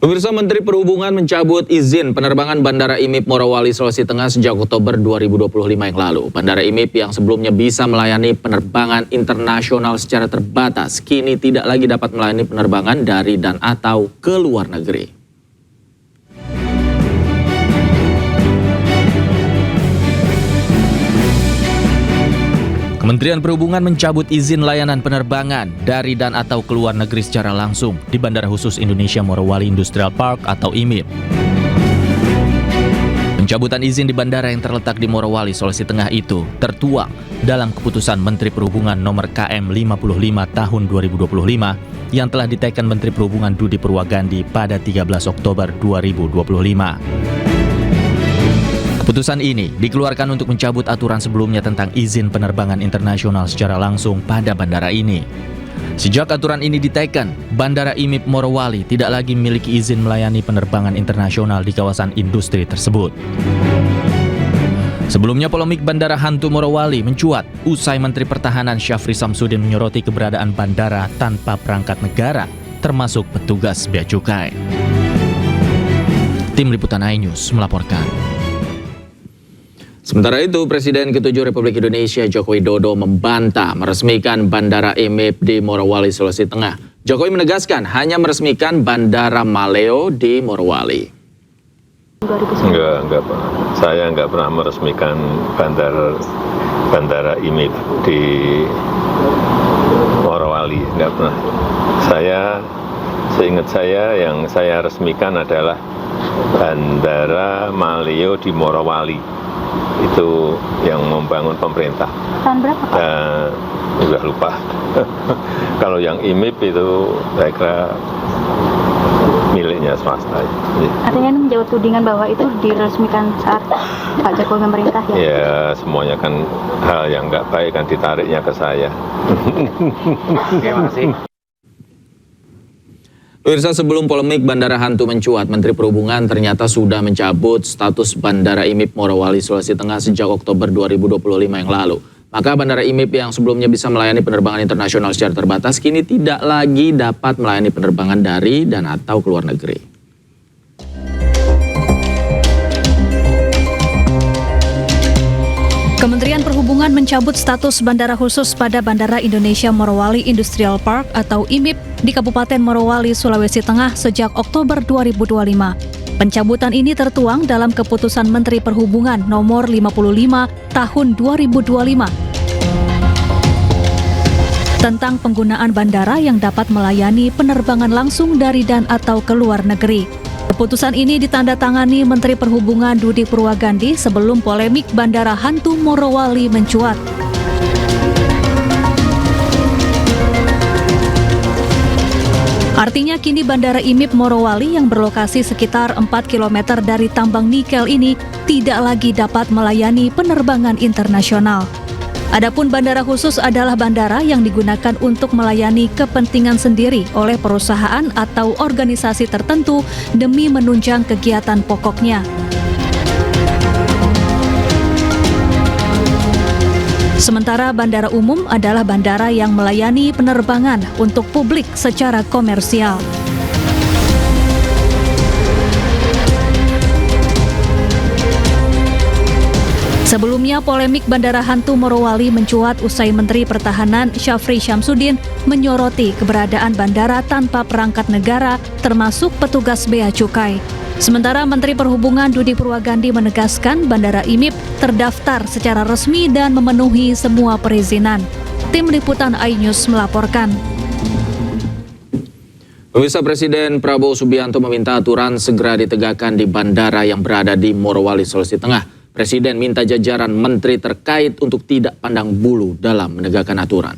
Pemirsa, Menteri Perhubungan mencabut izin penerbangan Bandara IMIP Morowali, Sulawesi Tengah sejak Oktober 2025 yang lalu. Bandara IMIP yang sebelumnya bisa melayani penerbangan internasional secara terbatas, kini tidak lagi dapat melayani penerbangan dari dan atau ke luar negeri. Kementerian Perhubungan mencabut izin layanan penerbangan dari dan atau ke luar negeri secara langsung di Bandara Khusus Indonesia Morowali Industrial Park atau IMIP. Pencabutan izin di bandara yang terletak di Morowali, Sulawesi Tengah itu tertuang dalam keputusan Menteri Perhubungan nomor KM 55 tahun 2025 yang telah diteken Menteri Perhubungan Dudi Purwagandi pada 13 Oktober 2025. Keputusan ini dikeluarkan untuk mencabut aturan sebelumnya tentang izin penerbangan internasional secara langsung pada bandara ini. Sejak aturan ini diteken, Bandara IMIP Morowali tidak lagi memiliki izin melayani penerbangan internasional di kawasan industri tersebut. Sebelumnya polemik Bandara Hantu Morowali mencuat usai Menteri Pertahanan Syafri Samsudin menyoroti keberadaan bandara tanpa perangkat negara, termasuk petugas bea cukai. Tim Liputan iNews melaporkan. Sementara itu, Presiden ke-7 Republik Indonesia Joko Widodo membantah meresmikan Bandara IMIP di Morowali, Sulawesi Tengah. Jokowi menegaskan hanya meresmikan Bandara Maleo di Morowali. Enggak Pak. Saya enggak pernah meresmikan Bandara IMIP di Morowali, enggak pernah. Seingat saya yang saya resmikan adalah Bandara Maleo di Morowali. Itu yang membangun pemerintah. Tahun berapa Pak? Udah lupa. Kalau yang IMIP itu saya kira miliknya swasta. Artinya ini menjawab tudingan bahwa itu diresmikan saat Pak Jokowi memerintah ya? Ya, semuanya kan hal yang nggak baik kan ditariknya ke saya. Terima kasih. Pemirsa, sebelum polemik Bandara Hantu mencuat, Menteri Perhubungan ternyata sudah mencabut status Bandara IMIP Morowali, Sulawesi Tengah sejak Oktober 2025 yang lalu. Maka Bandara IMIP yang sebelumnya bisa melayani penerbangan internasional secara terbatas, kini tidak lagi dapat melayani penerbangan dari dan atau ke luar negeri. Kementerian Perhubungan mencabut status bandara khusus pada Bandara Indonesia Morowali Industrial Park atau IMIP di Kabupaten Morowali, Sulawesi Tengah sejak Oktober 2025. Pencabutan ini tertuang dalam Keputusan Menteri Perhubungan nomor 55 tahun 2025 tentang penggunaan bandara yang dapat melayani penerbangan langsung dari dan atau ke luar negeri. Keputusan ini ditandatangani Menteri Perhubungan Dudi Purwagandi sebelum polemik Bandara Hantu Morowali mencuat. Artinya kini Bandara IMIP Morowali yang berlokasi sekitar 4 km dari tambang nikel ini tidak lagi dapat melayani penerbangan internasional. Adapun bandara khusus adalah bandara yang digunakan untuk melayani kepentingan sendiri oleh perusahaan atau organisasi tertentu demi menunjang kegiatan pokoknya. Sementara bandara umum adalah bandara yang melayani penerbangan untuk publik secara komersial. Sebelumnya, polemik Bandara Hantu Morowali mencuat usai Menteri Pertahanan Syafri Samsudin menyoroti keberadaan bandara tanpa perangkat negara, termasuk petugas bea cukai. Sementara Menteri Perhubungan Dudi Purwagandi menegaskan Bandara IMIP terdaftar secara resmi dan memenuhi semua perizinan. Tim Liputan iNews melaporkan. Pemirsa, Presiden Prabowo Subianto meminta aturan segera ditegakkan di bandara yang berada di Morowali, Sulawesi Tengah. Presiden minta jajaran menteri terkait untuk tidak pandang bulu dalam menegakkan aturan.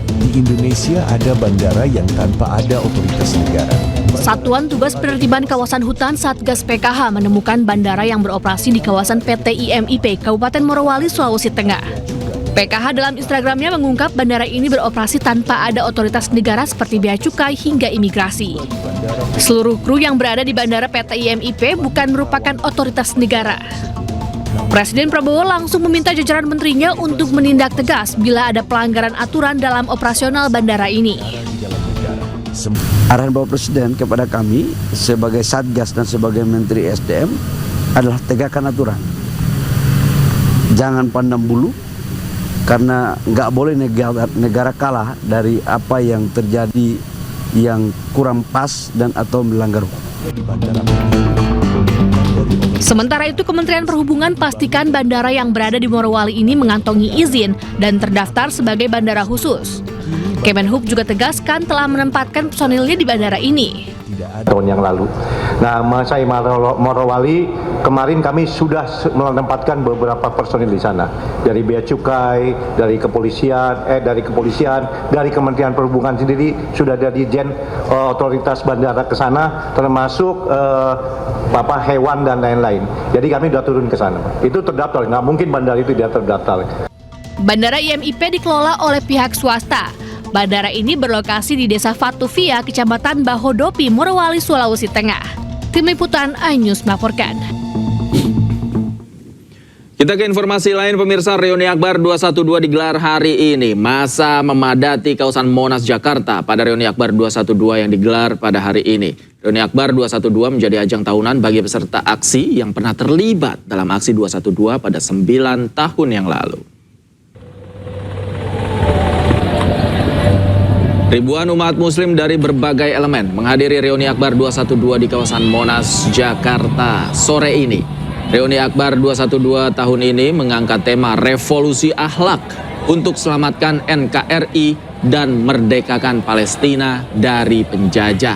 Di Indonesia ada bandara yang tanpa ada otoritas negara. Satuan Tugas Penertiban Kawasan Hutan Satgas PKH menemukan bandara yang beroperasi di kawasan PT IMIP Kabupaten Morowali, Sulawesi Tengah. PKH dalam Instagramnya mengungkap bandara ini beroperasi tanpa ada otoritas negara seperti bea cukai hingga imigrasi. Seluruh kru yang berada di bandara PT IMIP bukan merupakan otoritas negara. Presiden Prabowo langsung meminta jajaran menterinya untuk menindak tegas bila ada pelanggaran aturan dalam operasional bandara ini. Arahan Bapak Presiden kepada kami sebagai Satgas dan sebagai Menteri SDM adalah tegakkan aturan. Jangan pandang bulu, karena nggak boleh negara kalah dari apa yang terjadi yang kurang pas dan atau melanggar hukum. Sementara itu, Kementerian Perhubungan pastikan bandara yang berada di Morowali ini mengantongi izin dan terdaftar sebagai bandara khusus. Kemenhub juga tegaskan telah menempatkan personilnya di bandara ini. Tahun yang lalu. Nah, Masai Morowali kemarin kami sudah menempatkan beberapa personil di sana. Dari Bea Cukai, dari kepolisian, dari Kementerian Perhubungan sendiri sudah ada dirjen otoritas bandara ke sana, termasuk hewan dan lain-lain. Jadi kami sudah turun ke sana. Itu terdaftar, nggak mungkin bandara itu tidak terdaftar. Bandara IMIP dikelola oleh pihak swasta. Bandara ini berlokasi di Desa Fatuvia, Kecamatan Bahodopi, Morowali, Sulawesi Tengah. Tim Liputan iNews melaporkan. Kita ke informasi lain, pemirsa. Reuni Akbar 212 digelar hari ini. Masa memadati kawasan Monas, Jakarta pada Reuni Akbar 212 yang digelar pada hari ini. Reuni Akbar 212 menjadi ajang tahunan bagi peserta aksi yang pernah terlibat dalam aksi 212 pada 9 tahun yang lalu. Ribuan umat muslim dari berbagai elemen menghadiri Reuni Akbar 212 di kawasan Monas, Jakarta sore ini. Reuni Akbar 212 tahun ini mengangkat tema revolusi akhlak untuk selamatkan NKRI dan merdekakan Palestina dari penjajah.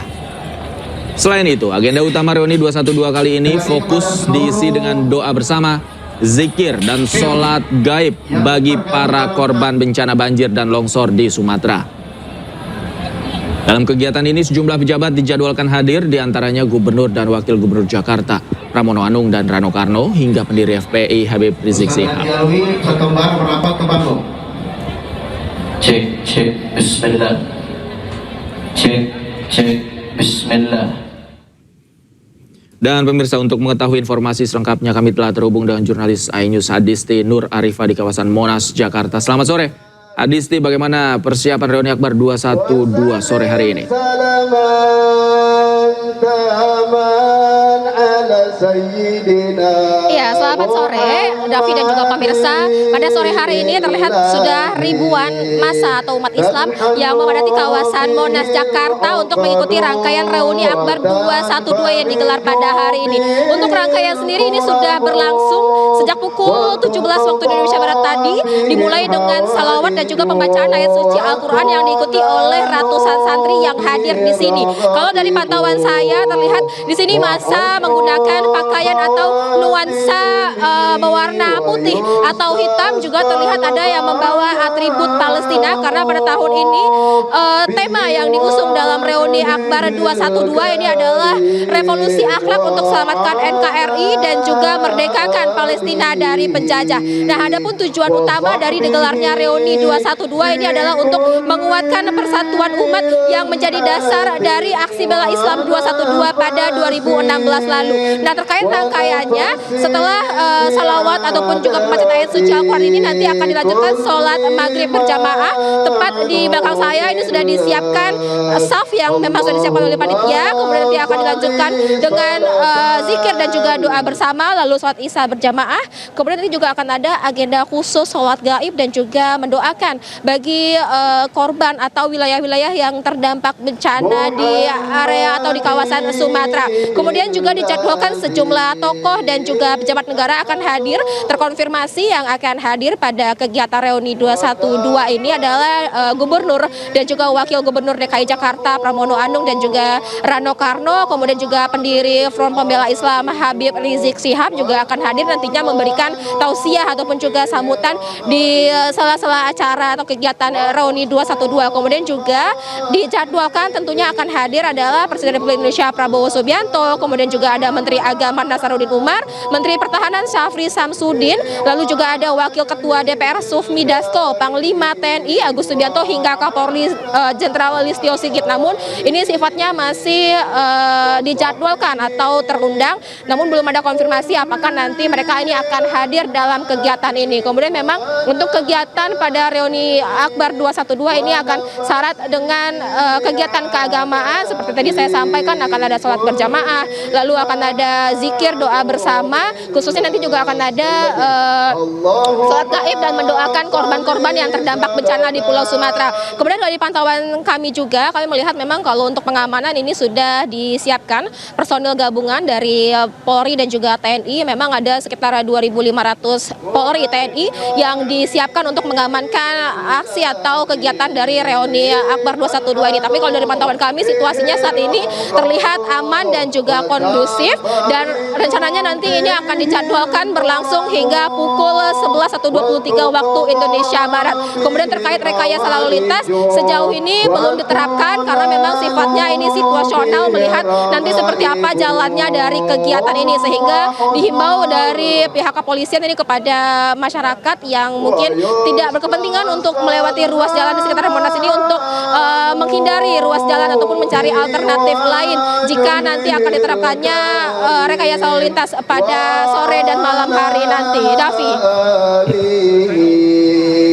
Selain itu, agenda utama Reuni 212 kali ini fokus diisi dengan doa bersama, zikir dan sholat gaib bagi para korban bencana banjir dan longsor di Sumatera. Dalam kegiatan ini sejumlah pejabat dijadwalkan hadir, diantaranya Gubernur dan Wakil Gubernur Jakarta, Pramono Anung dan Rano Karno, hingga pendiri FPI Habib Rizik Sihab. Cek, bismillah. Cek, bismillah. Dan pemirsa, untuk mengetahui informasi selengkapnya kami telah terhubung dengan jurnalis iNews Adisti Nur Arifah di kawasan Monas, Jakarta. Selamat sore. Adisti, bagaimana persiapan Reuni Akbar 212 sore hari ini? Ya, selamat sore Davi dan juga pemirsa. Pada sore hari ini terlihat sudah ribuan massa atau umat Islam yang memadati kawasan Monas, Jakarta untuk mengikuti rangkaian Reuni Akbar 212 yang digelar pada hari ini. Untuk rangkaian sendiri ini sudah berlangsung sejak pukul 17 waktu Indonesia Barat tadi, dimulai dengan salawat dan juga pembacaan ayat suci Al-Quran yang diikuti oleh ratusan santri yang hadir di sini. Kalau dari pantauan saya terlihat di sini massa menggunakan pakaian atau nuansa berwarna putih atau hitam, juga terlihat ada yang membawa atribut Palestina karena pada tahun ini tema yang diusung dalam Reuni Akbar 212 ini adalah revolusi akhlak untuk selamatkan NKRI dan juga merdekakan Palestina dari penjajah. Nah, adapun tujuan utama dari digelarnya Reuni 212 ini adalah untuk menguatkan persatuan umat yang menjadi dasar dari aksi bela Islam 212 pada 2016 lalu. Nah, terkait rangkaiannya, setelah salawat ataupun juga pembacaan ayat suci Al-Quran ini nanti akan dilanjutkan sholat maghrib berjamaah. Tepat di belakang saya ini sudah disiapkan saf yang memang sudah disiapkan oleh panitia. Kemudian nanti akan dilanjutkan dengan zikir dan juga doa bersama, lalu sholat isya berjamaah. Kemudian nanti juga akan ada agenda khusus sholat gaib dan juga mendoakan bagi korban atau wilayah-wilayah yang terdampak bencana di area atau di kawasan Sumatera. Kemudian juga dijadwalkan sejumlah tokoh dan juga pejabat negara akan hadir. Terkonfirmasi yang akan hadir pada kegiatan Reuni 212 ini adalah Gubernur dan juga Wakil Gubernur DKI Jakarta Pramono Anung dan juga Rano Karno. Kemudian juga pendiri Front Pembela Islam Habib Rizik Sihab juga akan hadir nantinya memberikan tausiah ataupun juga sambutan di sela-sela acara atau kegiatan Reuni 212. Kemudian juga dijadwalkan tentunya akan hadir adalah Presiden Republik Indonesia Prabowo Subianto, kemudian juga ada Menteri Agama Nasaruddin Umar, Menteri Pertahanan Syafri Samsudin, lalu juga ada Wakil Ketua DPR Sufmi Dasko, Panglima TNI Agus Subianto hingga Kapolri Jenderal Listio Sigit. Namun ini sifatnya masih dijadwalkan atau terundang namun belum ada konfirmasi apakah nanti mereka ini akan hadir dalam kegiatan ini. Kemudian memang untuk kegiatan pada reuni Akbar 212 ini akan syarat dengan kegiatan keagamaan seperti tadi saya sampaikan, akan ada sholat berjamaah, lalu akan ada zikir doa bersama, khususnya nanti juga akan ada sholat gaib dan mendoakan korban-korban yang terdampak bencana di Pulau Sumatera. Kemudian dari pantauan kami juga, kami melihat memang kalau untuk pengamanan ini sudah disiapkan personil gabungan dari Polri dan juga TNI. Memang ada sekitar 2.500 Polri TNI yang disiapkan untuk mengamankan aksi atau kegiatan dari reuni Akbar 212 ini. Tapi kalau dari pantauan kami, situasinya saat ini terlihat aman dan juga kondusif, dan rencananya nanti ini akan dijadwalkan berlangsung hingga pukul 11.23 waktu Indonesia Barat. Kemudian terkait rekayasa lalu lintas, sejauh ini belum diterapkan karena memang sifatnya ini situasional, melihat nanti seperti apa jalannya dari kegiatan ini, sehingga dihimbau dari pihak kepolisian ini kepada masyarakat yang mungkin tidak berkepentingan untuk melewati ruas jalan di sekitar Monas ini untuk menghindari ruas jalan ataupun mencari alternatif lain jika nanti akan diterapkannya rekayasa lalu lintas pada sore dan malam hari nanti. Davi.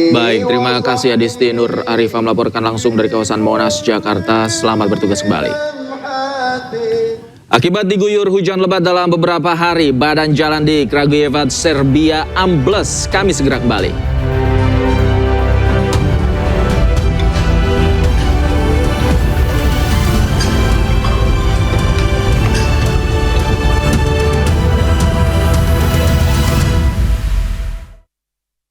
Baik, terima kasih Adisti Nur Arifah melaporkan langsung dari kawasan Monas, Jakarta. Selamat bertugas kembali. Akibat diguyur hujan lebat dalam beberapa hari, badan jalan di Kragujevac, Serbia ambles. Kami segera kembali.